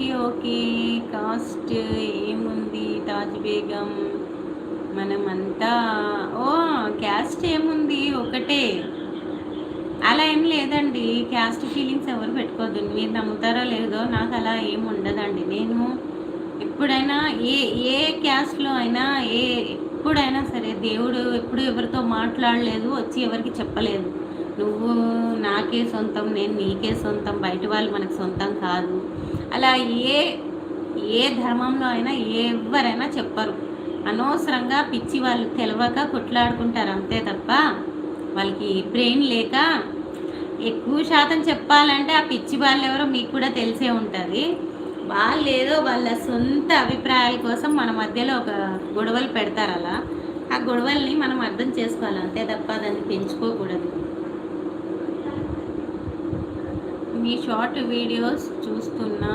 Okay. Okay. Cost ఏముంది 'తాజ్ బేగం'? మనమంతా caste ఏముంది ఒకటే. అలా ఏం లేదండి. క్యాస్ట్ ఫీలింగ్స్ ఎవరు పెట్టుకోవద్దు. మీరు నమ్ముతారో లేదో నాకలా ఏమి ఉండదండి. నేను ఎప్పుడైనా ఏ ఏ క్యాస్ట్‌లో అయినా ఎప్పుడైనా సరే దేవుడు ఎప్పుడు ఎవరితో మాట్లాడలేదు. వచ్చి ఎవరికీ చెప్పలేదు. నువ్వు నాకే సొంతం, నేను నీకే సొంతం, బయట వాళ్ళు మనకు సొంతం కాదు. అలా ఏ ఏ ధర్మంలో అయినా ఎవ్వరైనా చెప్పరు. అనవసరంగా పిచ్చి వాళ్ళు తెలవక కొట్లాడుకుంటారు అంతే తప్ప, వాళ్ళకి బ్రెయిన్ లేక ఎక్కువ శాతం చెప్పాలంటే ఆ పిచ్చి వాళ్ళెవరో మీకు కూడా తెలిసే ఉంటది. వాళ్ళేదో వాళ్ళ సొంత అభిప్రాయాల కోసం మన మధ్యలో ఒక గొడవలు పెడతారలా. ఆ గొడవల్ని మనం అర్థం చేసుకోవాలి అంతే తప్ప దాన్ని పెంచుకోకూడదు. మీ షార్ట్ వీడియోస్ చూస్తున్నా